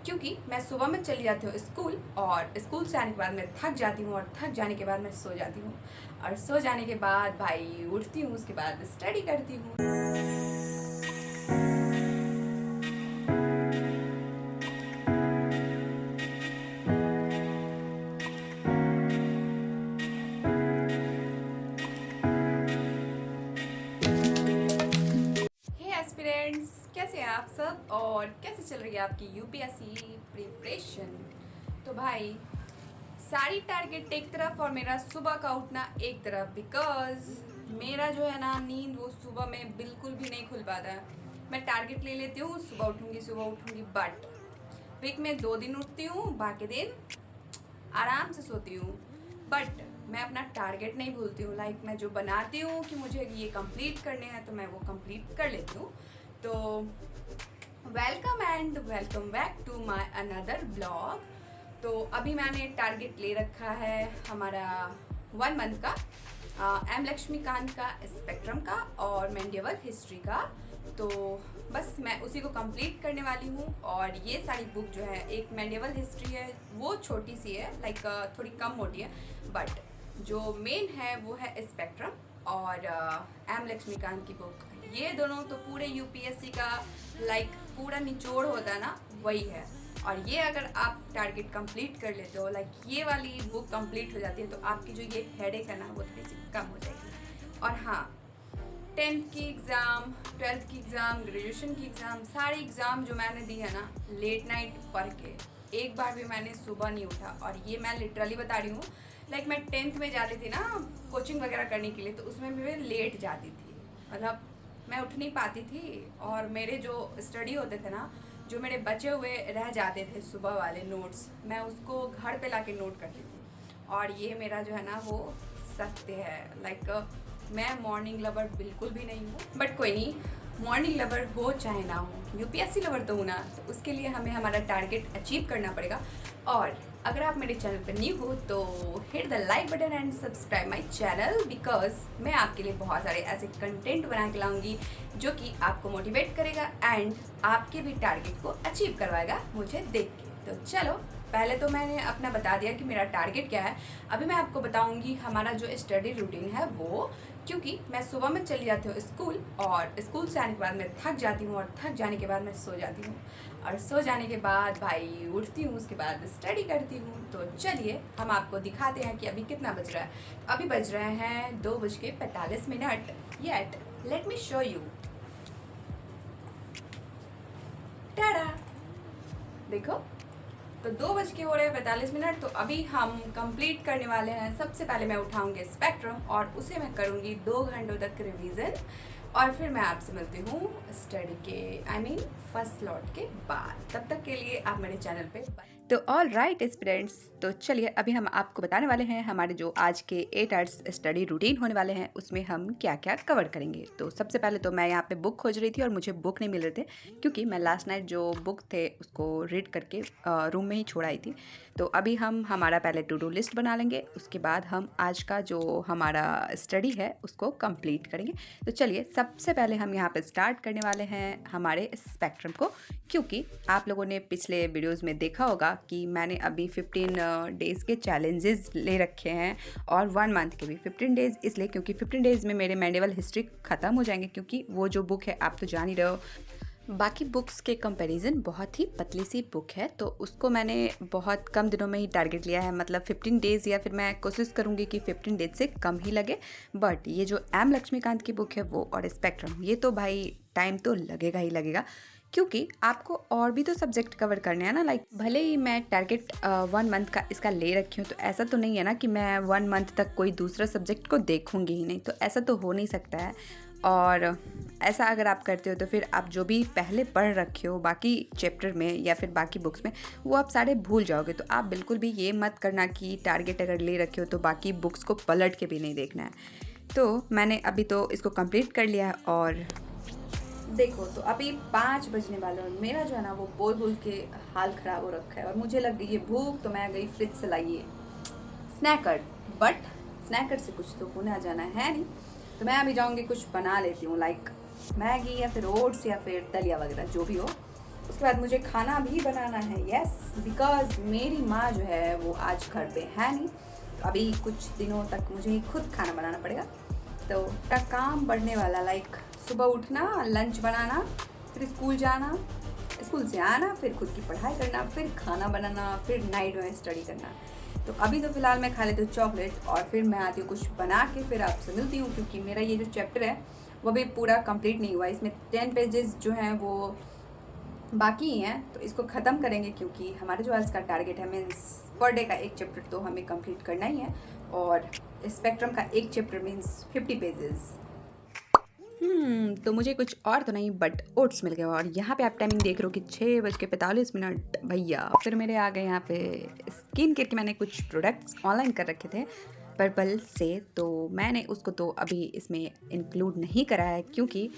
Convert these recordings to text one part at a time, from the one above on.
क्योंकि मैं सुबह में चली जाती हूँ स्कूल, और स्कूल से आने के बाद मैं थक जाती हूँ, और थक जाने के बाद मैं सो जाती हूँ, और सो जाने के बाद भाई उठती हूँ, उसके बाद स्टडी करती हूँ। हे एस्पिरेंट्स, कैसे हैं आप सब और कैसे चल रही है आपकी यूपीएससी प्रिपरेशन। तो भाई सारी टारगेट एक तरफ और मेरा सुबह का उठना एक तरफ, बिकॉज मेरा जो है ना नींद वो सुबह में बिल्कुल भी नहीं खुल पाता है। मैं टारगेट ले लेती हूँ सुबह उठूँगी, बट वीक में 2 दिन उठती हूँ, बाकी दिन आराम से सोती हूँ। बट मैं अपना टारगेट नहीं भूलती हूँ। लाइक मैं जो बनाती हूँ कि मुझे ये कंप्लीट करने हैं, तो मैं वो कंप्लीट कर लेती हूँ। तो welcome and welcome back to my another blog. तो अभी मैंने टारगेट ले रखा है हमारा 1 मंथ का, एम लक्ष्मीकांत का स्पेक्ट्रम का और मेडिएवल हिस्ट्री का। तो बस मैं उसी को कंप्लीट करने वाली हूँ। और ये सारी बुक जो है, एक मेडिएवल हिस्ट्री है वो छोटी सी है, लाइक थोड़ी कम मोटी है, बट जो मेन है वो है स्पेक्ट्रम और एम लक्ष्मीकांत की बुक। ये दोनों तो पूरे यूपीएससी का लाइक पूरा निचोड़ होता है ना, वही है। और ये अगर आप टारगेट कंप्लीट कर लेते हो, लाइक ये वाली बुक कंप्लीट हो जाती है, तो आपकी जो ये हेडेक है ना वो थोड़ी सी कम हो जाएगी। और हाँ, 10th की एग्ज़ाम, 12th की एग्ज़ाम, ग्रेजुएशन की एग्ज़ाम, सारी एग्ज़ाम जो मैंने दी है ना लेट नाइट पढ़ के, एक बार भी मैंने सुबह नहीं उठा। और ये मैं लिटरली बता रही हूँ, लाइक मैं 10th में जाती थी ना कोचिंग वगैरह करने के लिए, तो उसमें भी मैं लेट जाती थी, मतलब मैं उठ नहीं पाती थी। और मेरे जो स्टडी होते थे ना, जो मेरे बचे हुए रह जाते थे सुबह वाले नोट्स, मैं उसको घर पे लाके नोट करती थी। और ये मेरा जो है ना वो सत्य है। लाइक मैं मॉर्निंग लवर बिल्कुल भी नहीं हूँ, बट कोई नहीं, मॉर्निंग लवर हो चाहे ना हो, यूपीएससी लवर तो हूँ ना, तो उसके लिए हमें हमारा टारगेट अचीव करना पड़ेगा। और अगर आप मेरे चैनल पर न्यू हो तो hit the like button and subscribe my channel, because मैं आपके लिए बहुत सारे ऐसे कंटेंट बना के लाऊंगी जो कि आपको मोटिवेट करेगा एंड आपके भी टारगेट को अचीव करवाएगा मुझे देख के। तो चलो, पहले तो मैंने अपना बता दिया कि मेरा टारगेट क्या है। अभी मैं आपको बताऊंगी हमारा जो स्टडी रूटीन है वो, क्योंकि मैं सुबह में चली जाती हूँ स्कूल, और स्कूल से आने के बाद मैं थक जाती हूँ, और थक जाने के बाद मैं सो जाती हूँ, और सो जाने के बाद भाई उठती हूँ, उसके बाद स्टडी करती हूँ। तो चलिए हम आपको दिखाते हैं कि अभी कितना बज रहा है। अभी बज रहे हैं 2:45। Yet let me show you. Tada, देखो, तो 2:45। तो अभी हम कंप्लीट करने वाले हैं। सबसे पहले मैं उठाऊंगी स्पेक्ट्रम, और उसे मैं करूंगी 2 घंटों तक रिवीजन, और फिर मैं आपसे मिलती हूँ स्टडी के फर्स्ट स्लॉट के बाद। तब तक के लिए आप मेरे चैनल पे तो ऑल राइट स्टूडेंट्स, तो चलिए अभी हम आपको बताने वाले हैं हमारे जो आज के 8 आवर्स स्टडी रूटीन होने वाले हैं, उसमें हम क्या क्या कवर करेंगे। तो सबसे पहले तो मैं यहाँ पे बुक खोज रही थी और मुझे बुक नहीं मिल रहे थे, क्योंकि मैं लास्ट नाइट जो बुक थे उसको रीड करके रूम में ही छोड़ आई थी। तो अभी हम हमारा पहले टू डू लिस्ट बना लेंगे, उसके बाद हम आज का जो हमारा स्टडी है उसको कंप्लीट करेंगे। तो चलिए सबसे पहले हम यहाँ पे स्टार्ट करने वाले हैं हमारे स्पेक्ट्रम को, क्योंकि आप लोगों ने पिछले वीडियोस में देखा होगा कि मैंने अभी 15 डेज़ के चैलेंजेस ले रखे हैं, और 1 मंथ के भी 15 डेज़, इसलिए क्योंकि 15 डेज़ में मेरे मेडिएवल हिस्ट्री ख़त्म हो जाएंगे, क्योंकि वो जो बुक है आप तो जान ही रहे हो, बाकी बुक्स के कंपैरिजन बहुत ही पतली सी बुक है, तो उसको मैंने बहुत कम दिनों में ही टारगेट लिया है। मतलब 15 डेज़, या फिर मैं कोशिश करूँगी कि 15 डेज से कम ही लगे। बट ये जो एम लक्ष्मीकांत की बुक है वो और स्पेक्ट्रम, ये तो भाई टाइम तो लगेगा ही लगेगा, क्योंकि आपको और भी तो सब्जेक्ट कवर करने हैं ना। लाइक भले ही मैं टारगेट 1 मंथ का इसका ले रखी हूँ, तो ऐसा तो नहीं है ना कि मैं 1 मंथ तक कोई दूसरा सब्जेक्ट को देखूँगी ही नहीं, तो ऐसा तो हो नहीं सकता है। और ऐसा अगर आप करते हो तो फिर आप जो भी पहले पढ़ रखे हो बाकी चैप्टर में या फिर बाकी बुक्स में, वो आप सारे भूल जाओगे। तो आप बिल्कुल भी ये मत करना कि टारगेट अगर ले रखे हो तो बाकी बुक्स को पलट के भी नहीं देखना है। तो मैंने अभी तो इसको कंप्लीट कर लिया है, और देखो तो अभी 5 बजने वाले हैं, मेरा जो है ना वो बोल बोल के हाल ख़राब हो रखा है, और मुझे लग गई है भूख, तो मैं गई फ्रिज से लाइए स्नैकर। बट स्नैकर से कुछ तो होने आ जाना है नहीं, तो मैं अभी जाऊँगी कुछ बना लेती हूँ, लाइक मैगी या फिर ओट्स या फिर दलिया वगैरह जो भी हो। उसके बाद मुझे खाना भी बनाना है, यस, बिकॉज मेरी माँ जो है वो आज घर पे है नहीं, तो अभी कुछ दिनों तक मुझे ही खुद खाना बनाना पड़ेगा। तो मेरा काम बढ़ने वाला, लाइक सुबह उठना, लंच बनाना, फिर स्कूल जाना, स्कूल से आना, फिर खुद की पढ़ाई करना, फिर खाना बनाना, फिर नाइट में स्टडी करना। तो अभी तो फ़िलहाल मैं खा लेती हूँ चॉकलेट और फिर मैं आती हूँ कुछ बना के, फिर आपसे मिलती हूँ, क्योंकि मेरा ये जो चैप्टर है वो भी पूरा कंप्लीट नहीं हुआ। इसमें 10 पेजेस जो हैं वो बाकी ही हैं, तो इसको ख़त्म करेंगे, क्योंकि हमारे जो आज का टारगेट है, मीन्स पर डे का एक चैप्टर तो हमें कंप्लीट करना ही है, और स्पेक्ट्रम का एक चैप्टर मीन्स 50 पेजेस। तो मुझे कुछ और तो नहीं बट ओट्स मिल गया, और यहाँ पे आप टाइमिंग देख रहे हो कि 6:45 भैया। फिर मेरे आ गए यहाँ पे स्किन केयर के, मैंने कुछ प्रोडक्ट्स ऑनलाइन कर रखे थे पर्पल से, तो मैंने उसको तो अभी इसमें इंक्लूड नहीं करा है, क्योंकि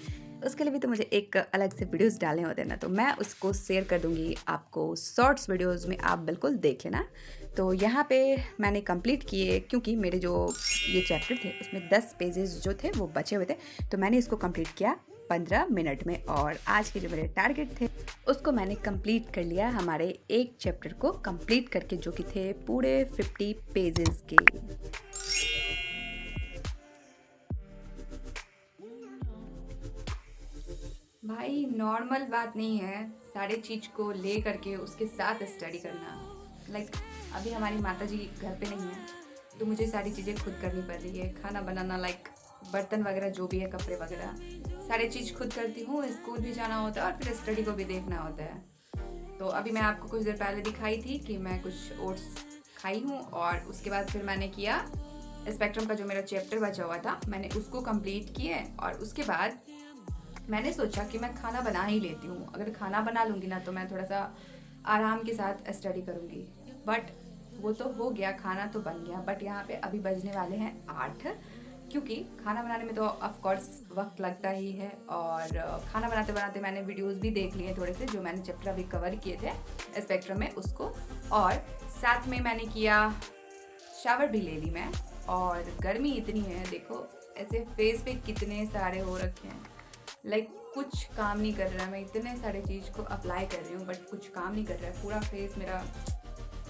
उसके लिए भी तो मुझे एक अलग से वीडियोस डालने होते हैं ना, तो मैं उसको शेयर कर दूँगी आपको शॉर्ट्स वीडियोस में, आप बिल्कुल देख लेना। तो यहाँ पे मैंने कंप्लीट किए, क्योंकि मेरे जो ये चैप्टर थे उसमें 10 पेजेस जो थे वो बचे हुए थे, तो मैंने इसको कंप्लीट किया 15 मिनट में, और आज के जो मेरे टारगेट थे उसको मैंने कंप्लीट कर लिया हमारे एक चैप्टर को कंप्लीट करके, जो कि थे पूरे 50 पेजेस के। भाई नॉर्मल बात नहीं है सारे चीज़ को ले करके उसके साथ स्टडी करना। लाइक अभी हमारी माता जी घर पे नहीं है, तो मुझे सारी चीज़ें खुद करनी पड़ रही है, खाना बनाना, लाइक बर्तन वगैरह जो भी है, कपड़े वगैरह, सारी चीज़ खुद करती हूँ। स्कूल भी जाना होता है और फिर स्टडी को भी देखना होता है। तो अभी मैं आपको कुछ देर पहले दिखाई थी कि मैं कुछ ओट्स खाई हूँ, और उसके बाद फिर मैंने किया स्पेक्ट्रम का जो मेरा चैप्टर बचा हुआ था, मैंने उसको कंप्लीट किया, और उसके बाद मैंने सोचा कि मैं खाना बना ही लेती हूँ। अगर खाना बना लूँगी ना तो मैं थोड़ा सा आराम के साथ स्टडी करूँगी। बट वो तो हो गया, खाना तो बन गया, बट यहाँ पे अभी बजने वाले हैं 8, क्योंकि खाना बनाने में तो ऑफ कोर्स वक्त लगता ही है, और खाना बनाते बनाते मैंने वीडियोस भी देख लिए थोड़े से, जो मैंने चैप्टर अभी कवर किए थे स्पेक्ट्रम में उसको, और साथ में मैंने किया शावर भी ले ली मैं। और गर्मी इतनी है, देखो ऐसे फेस पे कितने सारे हो रखे हैं, लाइक कुछ काम नहीं कर रहा है। मैं इतने सारे चीज़ को अप्लाई कर रही हूँ बट कुछ काम नहीं कर रहा है, पूरा फेस मेरा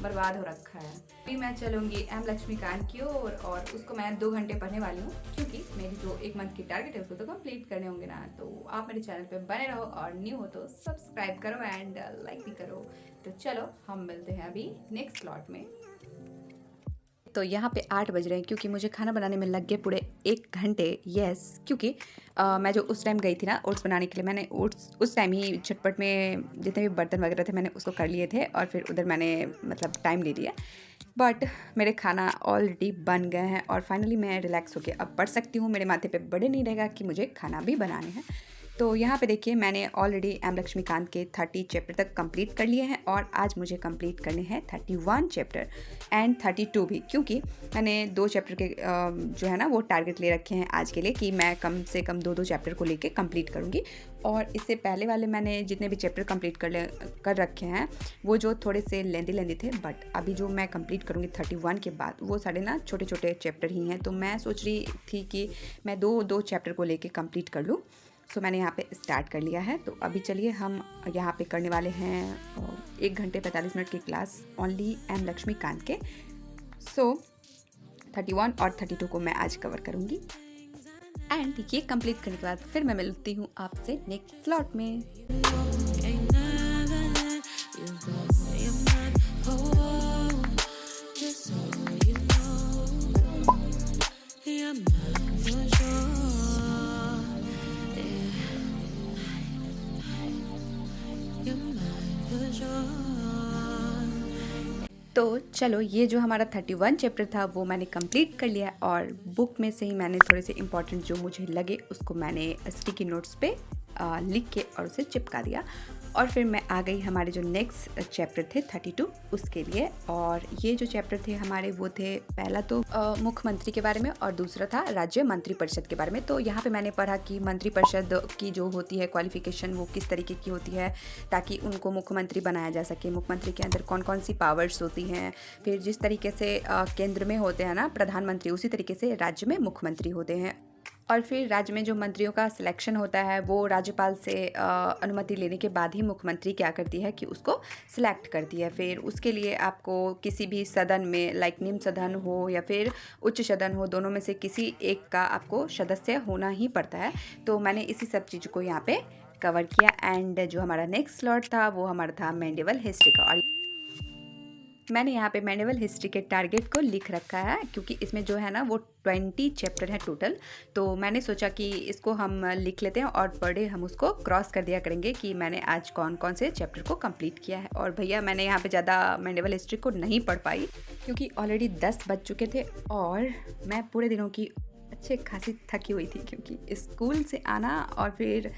बर्बाद हो रखा है। अभी मैं चलूँगी एम लक्ष्मीकांत की ओर, और उसको मैं 2 घंटे पढ़ने वाली हूँ, क्योंकि मेरी जो 1 मंथ की टारगेट है उसको तो कंप्लीट करने होंगे ना। तो आप मेरे चैनल पे बने रहो, और न्यू हो तो सब्सक्राइब करो एंड लाइक भी करो। तो चलो हम मिलते हैं अभी नेक्स्ट स्लॉट में। तो यहाँ पे 8 बज रहे हैं, क्योंकि मुझे खाना बनाने में लग गए पूरे 1 घंटे, यस, क्योंकि मैं जो उस टाइम गई थी ना ओट्स बनाने के लिए, मैंने ओट्स उस टाइम ही झटपट में जितने भी बर्तन वगैरह थे मैंने उसको कर लिए थे, और फिर उधर मैंने मतलब टाइम ले लिया, बट मेरे खाना ऑलरेडी बन गए हैं, और फाइनली मैं रिलैक्स होकर अब पढ़ सकती हूँ। मेरे माथे पे बड़े नहीं रहेगा कि मुझे खाना भी बनाने हैं। तो यहाँ पे देखिए मैंने ऑलरेडी एम लक्ष्मीकांत के 30 चैप्टर तक कंप्लीट कर लिए हैं, और आज मुझे कंप्लीट करने हैं 31 चैप्टर एंड 32 भी, क्योंकि मैंने 2 चैप्टर के जो है ना वो टारगेट ले रखे हैं आज के लिए, कि मैं कम से कम 2-2 चैप्टर को लेके कंप्लीट करूँगी। और इससे पहले वाले मैंने जितने भी चैप्टर कंप्लीट कर रखे हैं वो जो थोड़े से लेंदी थे, बट अभी जो मैं कंप्लीट करूँगी 31 के बाद वो सारे ना छोटे छोटे चैप्टर ही हैं। तो मैं सोच रही थी कि मैं 2-2 चैप्टर को लेके कंप्लीट कर लूँ। सो मैंने यहाँ पे स्टार्ट कर लिया है। तो अभी चलिए हम यहाँ पे करने वाले हैं 1 घंटे 45 मिनट की क्लास ओनली एम लक्ष्मीकांत के। सो 31 और 32 को मैं आज कवर करूँगी, एंड ये कंप्लीट करने के बाद फिर मैं मिलती हूँ आपसे नेक्स्ट स्लॉट में। तो चलो ये जो हमारा 31 चैप्टर था वो मैंने कंप्लीट कर लिया, और बुक में से ही मैंने थोड़े से इंपॉर्टेंट जो मुझे लगे उसको मैंने स्टिकी नोट्स पे लिख के और उसे चिपका दिया। और फिर मैं आ गई हमारे जो नेक्स्ट चैप्टर थे 32 उसके लिए। और ये जो चैप्टर थे हमारे वो थे, पहला तो मुख्यमंत्री के बारे में और दूसरा था राज्य मंत्रिपरिषद के बारे में। तो यहाँ पे मैंने पढ़ा कि मंत्रिपरिषद की जो होती है क्वालिफिकेशन वो किस तरीके की होती है ताकि उनको मुख्यमंत्री बनाया जा सके, मुख्यमंत्री के अंदर कौन कौन सी पावर्स होती हैं। फिर जिस तरीके से केंद्र में होते हैं ना प्रधानमंत्री, उसी तरीके से राज्य में मुख्यमंत्री होते हैं। और फिर राज्य में जो मंत्रियों का सिलेक्शन होता है वो राज्यपाल से अनुमति लेने के बाद ही मुख्यमंत्री क्या करती है कि उसको सिलेक्ट करती है। फिर उसके लिए आपको किसी भी सदन में लाइक निम्न सदन हो या फिर उच्च सदन हो, दोनों में से किसी एक का आपको सदस्य होना ही पड़ता है। तो मैंने इसी सब चीज़ को यहाँ पे कवर किया। एंड जो हमारा नेक्स्ट स्लॉट था वो हमारा था मेडिवल हिस्ट्री का, और मैंने यहाँ पे मेडिवल हिस्ट्री के टारगेट को लिख रखा है क्योंकि इसमें जो है ना वो 20 चैप्टर है टोटल। तो मैंने सोचा कि इसको हम लिख लेते हैं और पर डे हम उसको क्रॉस कर दिया करेंगे कि मैंने आज कौन कौन से चैप्टर को कंप्लीट किया है। और भैया मैंने यहाँ पे ज़्यादा मेडिवल हिस्ट्री को नहीं पढ़ पाई क्योंकि ऑलरेडी 10 बज चुके थे और मैं पूरे दिनों की अच्छे खासी थकी हुई थी क्योंकि स्कूल से आना और फिर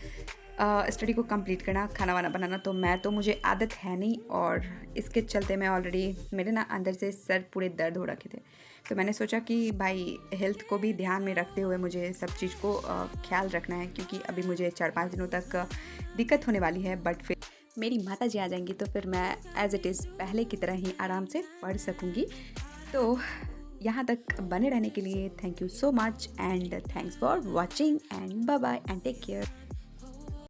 स्टडी को कंप्लीट करना, खाना वाना बनाना, तो मुझे आदत है नहीं। और इसके चलते मैं ऑलरेडी मेरे ना अंदर से सर पूरे दर्द हो रखे थे। तो मैंने सोचा कि भाई हेल्थ को भी ध्यान में रखते हुए मुझे सब चीज़ को ख्याल रखना है क्योंकि अभी मुझे 4-5 दिनों तक दिक्कत होने वाली है। बट फिर मेरी माता जी आ जाएंगी तो फिर मैं एज़ इट इज़ पहले की तरह ही आराम से पढ़ सकूँगी। तो यहाँ तक बने रहने के लिए thank you so much and thanks for watching and bye bye and take care.